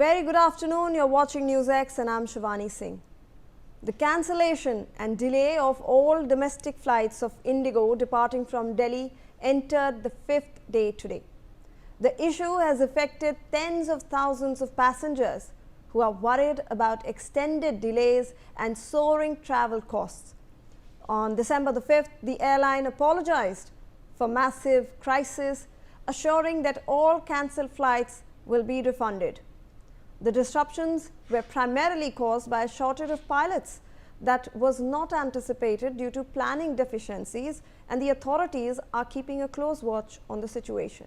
very good afternoon. You're watching Newsx and I'm Shivani Singh. The cancellation and delay of all domestic flights of IndiGo departing from Delhi entered the 5th day today. The issue has affected tens of thousands of passengers who are worried about extended delays and soaring travel costs. On December the 5th, the airline apologized for massive crisis, assuring that all cancelled flights will be refunded. The disruptions were primarily caused by a shortage of pilots that was not anticipated due to planning deficiencies, and the authorities are keeping a close watch on the situation.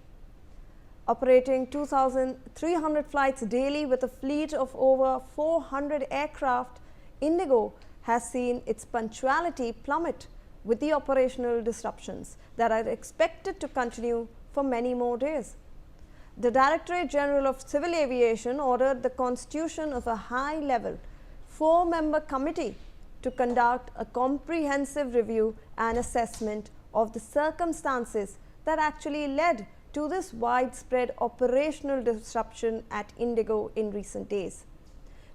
Operating 2,300 flights daily with a fleet of over 400 aircraft, IndiGo has seen its punctuality plummet with the operational disruptions that are expected to continue for many more days. The Directorate General of Civil Aviation ordered the constitution of a high-level 4-member committee to conduct a comprehensive review and assessment of the circumstances that actually led to this widespread operational disruption at IndiGo in recent days.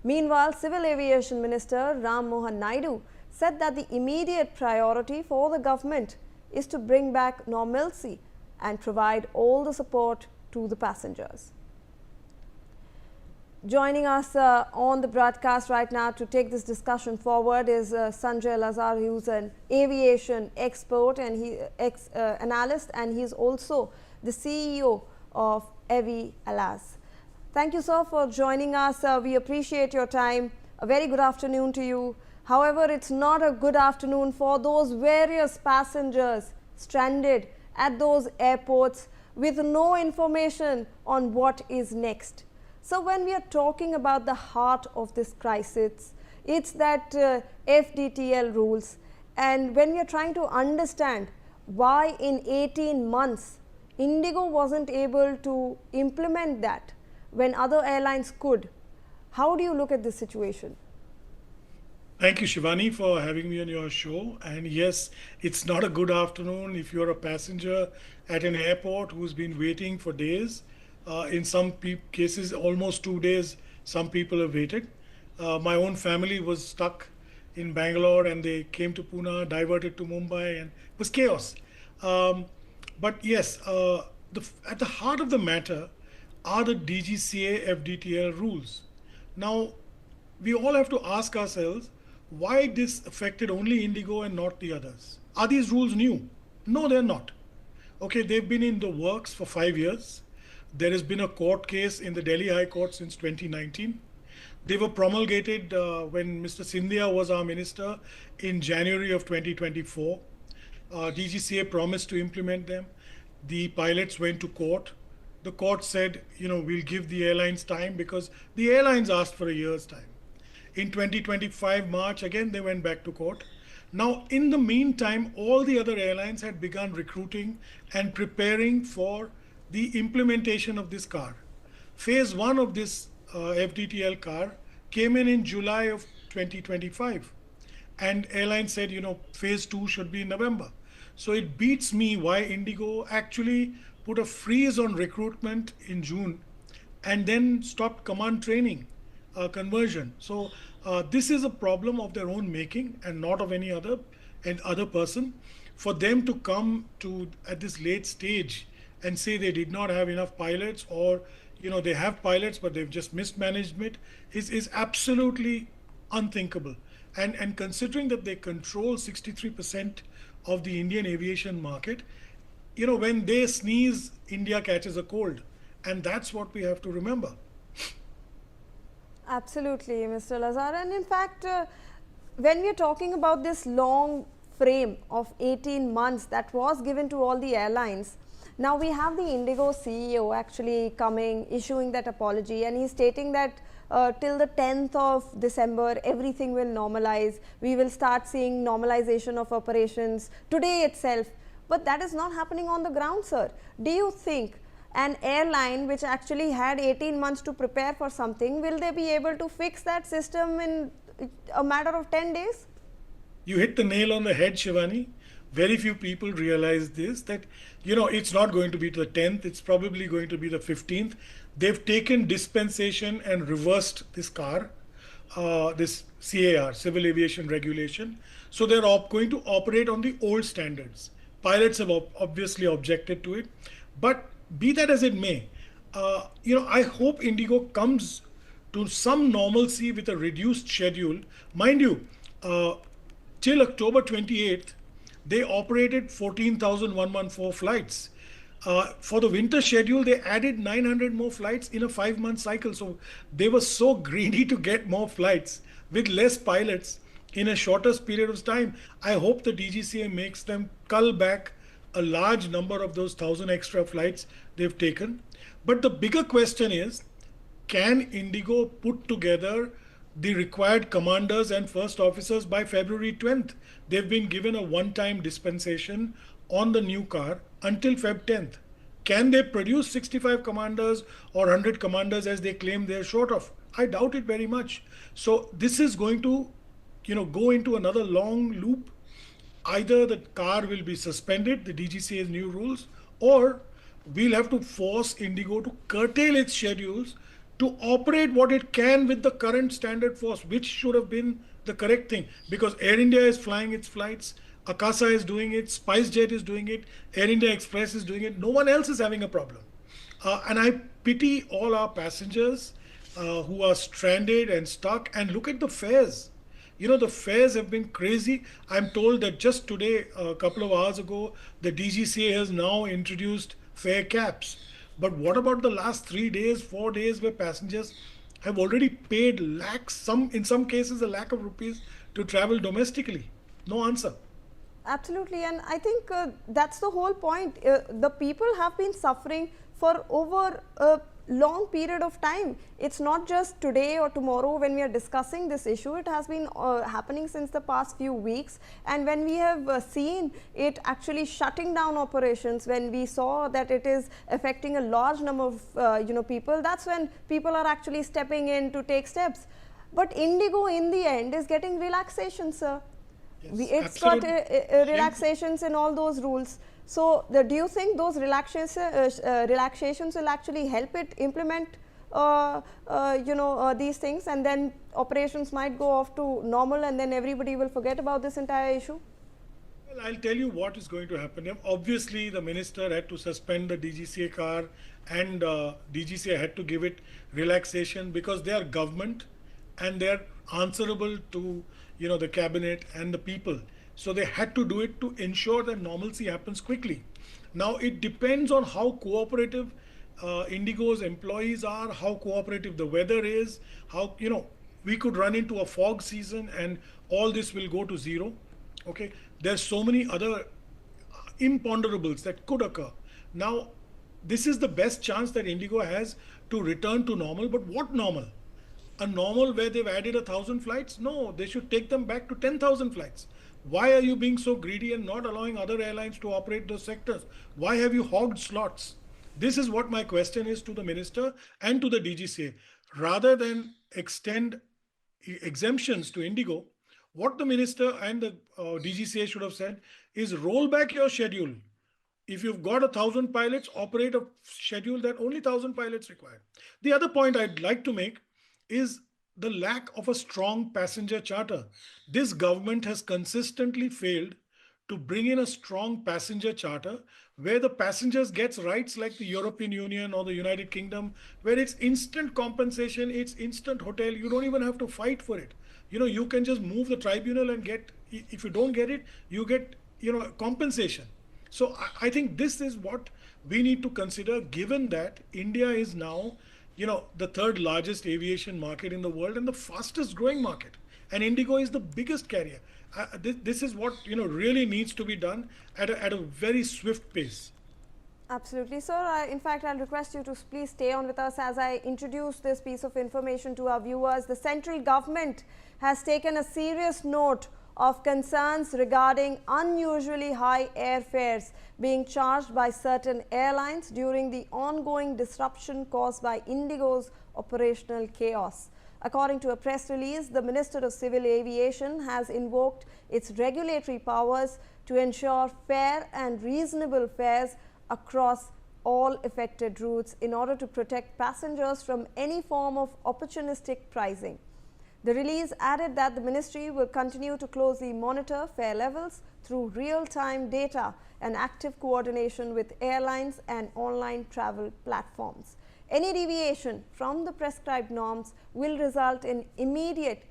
Meanwhile, Civil Aviation Minister Mohan Naidu said that the immediate priority for the government is to bring back normalcy and provide all the support to the passengers. Joining us on the broadcast right now to take this discussion forward is Sanjay Lazar, who's an aviation expert and analyst, and he's also the CEO of Airline. Thank you, sir, for joining us. We appreciate your time. A very good afternoon to you. However, it's not a good afternoon for those various passengers stranded at those airports with no information on what is next. So when we are talking about the heart of this crisis, it's that FDTL rules, and when we are trying to understand why in 18 months IndiGo wasn't able to implement that when other airlines could, how do you look at this situation? Thank you, Shivani, for having me on your show. And yes, it's not a good afternoon if you're a passenger at an airport who's been waiting for days. In some cases, almost 2 days, some people have waited. My own family was stuck in Bangalore and they came to Pune, diverted to Mumbai, and it was chaos. But yes, at the heart of the matter are the DGCA FDTL rules. Now, we all have to ask ourselves, why this affected only IndiGo and not the others? Are these rules new? No, they're not. Okay, they've been in the works for 5 years. There has been a court case in the Delhi High Court since 2019. They were promulgated when Mr. Sindhia was our minister in January of 2024. DGCA promised to implement them. The pilots went to court. The court said, we'll give the airlines time because the airlines asked for a year's time. In 2025 March, again, they went back to court. Now, in the meantime, all the other airlines had begun recruiting and preparing for the implementation of this CAR. Phase 1 of this FDTL CAR came in July of 2025. And airlines said, phase 2 should be in November. So it beats me why IndiGo actually put a freeze on recruitment in June and then stopped command training conversion. So this is a problem of their own making and not of any other person. For them to come to at this late stage and say they did not have enough pilots, or they have pilots but they've just mismanaged it, is absolutely unthinkable. And considering that they control 63% of the Indian aviation market, when they sneeze, India catches a cold, and that's what we have to remember. Absolutely, Mr. Lazar. And in fact, when we are talking about this long frame of 18 months that was given to all the airlines, now we have the IndiGo CEO actually coming, issuing that apology, and he's stating that till the 10th of December, everything will normalize. We will start seeing normalization of operations today itself. But that is not happening on the ground, sir. Do you think an airline which actually had 18 months to prepare for something, will they be able to fix that system in a matter of 10 days? You hit the nail on the head, Shivani. very few people realize this, that, it's not going to be the 10th, it's probably going to be the 15th. They've taken dispensation and reversed this CAR, Civil Aviation Regulation. So they're going to operate on the old standards. Pilots have obviously objected to it. But be that as it may, I hope IndiGo comes to some normalcy with a reduced schedule. Mind you, uh, till October 28th, they operated 14,114 flights. For the winter schedule, they added 900 more flights in a 5-month cycle. So they were so greedy to get more flights with less pilots in a shortest period of time. I hope the DGCA makes them cull back a large number of those 1,000 extra flights they've taken. But the bigger question is, can IndiGo put together the required commanders and first officers by February 20th? They've been given a one-time dispensation on the new car until Feb 10th. Can they produce 65 commanders or 100 commanders as they claim they're short of? I doubt it very much. So this is going to, go into another long loop. Either the car will be suspended, the DGCA's new rules, or we'll have to force IndiGo to curtail its schedules to operate what it can with the current standard force, which should have been the correct thing. Because Air India is flying its flights, Akasa is doing it, SpiceJet is doing it, Air India Express is doing it. No one else is having a problem. And I pity all our passengers who are stranded and stuck. And look at the fares. The fares have been crazy. I'm told that just today, a couple of hours ago, the DGCA has now introduced fare caps. But what about the last 3 days, 4 days, where passengers have already paid lakhs, in some cases, a lakh of rupees to travel domestically? No answer. Absolutely, and I think that's the whole point. The people have been suffering for over a long period of time. It's not just today or tomorrow when we are discussing this issue. It has been happening since the past few weeks, and when we have seen it actually shutting down operations, when we saw that it is affecting a large number of people, that's when people are actually stepping in to take steps. But IndiGo in the end is getting relaxation, sir. Yes, It's got absolutely. relaxations in all those rules. So, do you think those relaxations will actually help it implement, these things, and then operations might go off to normal, and then everybody will forget about this entire issue? Well, I'll tell you what is going to happen. Obviously, the minister had to suspend the DGCA car, and DGCA had to give it relaxation because they are government and they are answerable to the cabinet and the people. So they had to do it to ensure that normalcy happens quickly. Now it depends on how cooperative IndiGo's employees are, how cooperative the weather is, how we could run into a fog season and all this will go to zero. Okay, there's so many other imponderables that could occur. Now, this is the best chance that IndiGo has to return to normal. But what normal? A normal where they've added 1,000 flights? No, they should take them back to 10,000 flights. Why are you being so greedy and not allowing other airlines to operate those sectors? Why have you hogged slots? This is what my question is to the minister and to the DGCA. Rather than extend exemptions to IndiGo, what the minister and the DGCA should have said is roll back your schedule. If you've got 1,000 pilots, operate a schedule that only 1,000 pilots require. The other point I'd like to make is the lack of a strong passenger charter. This government has consistently failed to bring in a strong passenger charter where the passengers gets rights like the European Union or the United Kingdom, where it's instant compensation, it's instant hotel. You don't even have to fight for it. You can just move the tribunal and get, if you don't get it, you get, compensation. So I think this is what we need to consider, given that India is now, the third largest aviation market in the world and the fastest growing market. And IndiGo is the biggest carrier. This is what, really needs to be done at a very swift pace. Absolutely, sir. In fact, I'll request you to please stay on with us as I introduce this piece of information to our viewers. The central government has taken a serious note of concerns regarding unusually high airfares being charged by certain airlines during the ongoing disruption caused by IndiGo's operational chaos. According to a press release, the Minister of Civil Aviation has invoked its regulatory powers to ensure fair and reasonable fares across all affected routes in order to protect passengers from any form of opportunistic pricing. The release added that the ministry will continue to closely monitor fare levels through real-time data and active coordination with airlines and online travel platforms. Any deviation from the prescribed norms will result in immediate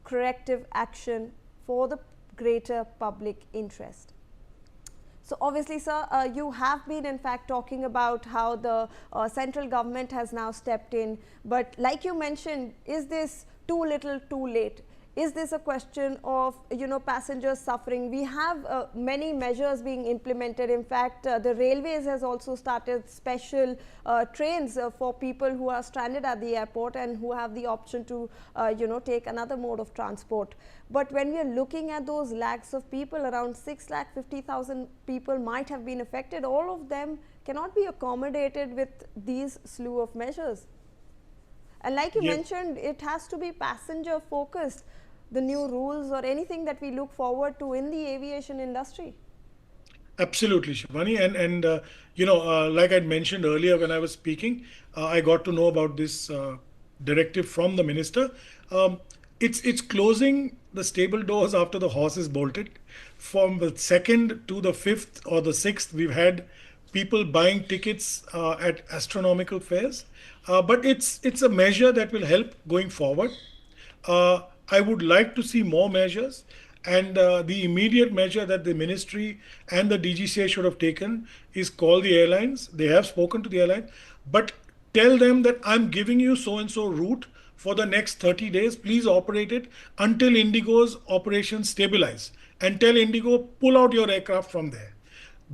corrective action for the greater public interest. So obviously, sir, you have been in fact talking about how the central government has now stepped in, but like you mentioned, is this too little too late? Is this a question of passengers suffering? We have many measures being implemented. In fact, the railways has also started special trains for people who are stranded at the airport and who have the option to take another mode of transport. But when we are looking at those lakhs of people, around 6,50,000 people might have been affected. All of them cannot be accommodated with these slew of measures. And like you mentioned, it has to be passenger focused, the new rules or anything that we look forward to in the aviation industry. Absolutely, Shivani. And like I'd mentioned earlier when I was speaking, I got to know about this directive from the minister. It's closing the stable doors after the horse is bolted. From the 2nd to the 5th or the 6th, we've had people buying tickets at astronomical fares. But it's a measure that will help going forward. I would like to see more measures, and the immediate measure that the ministry and the DGCA should have taken is call the airlines. They have spoken to the airline, but tell them that I'm giving you so and so route for the next 30 days. Please operate it until IndiGo's operations stabilize, and tell IndiGo pull out your aircraft from there.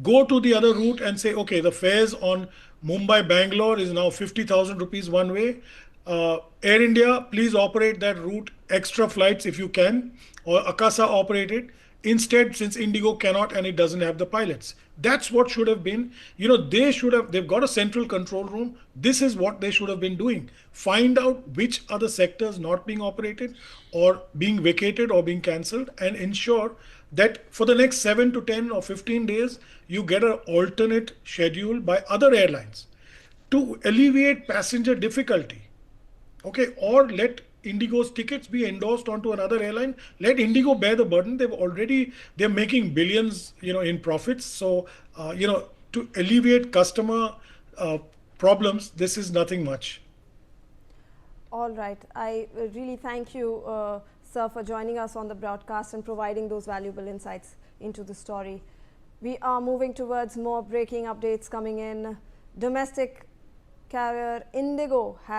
Go to the other route and say, okay, the fares on Mumbai Bangalore is now 50,000 rupees one way. Air India, please operate that route, extra flights if you can, or Akasa operate it. Instead, since IndiGo cannot and it doesn't have the pilots. That's what should have been, they've got a central control room. This is what they should have been doing. Find out which are the sectors not being operated or being vacated or being cancelled, and ensure that for the next 7 to 10 or 15 days, you get an alternate schedule by other airlines to alleviate passenger difficulty. Okay, or let IndiGo's tickets be endorsed onto another airline. Let IndiGo bear the burden. They're making billions, in profits. So, to alleviate customer problems, this is nothing much. All right. I really thank you, sir, for joining us on the broadcast and providing those valuable insights into the story. We are moving towards more breaking updates coming in. Domestic carrier IndiGo has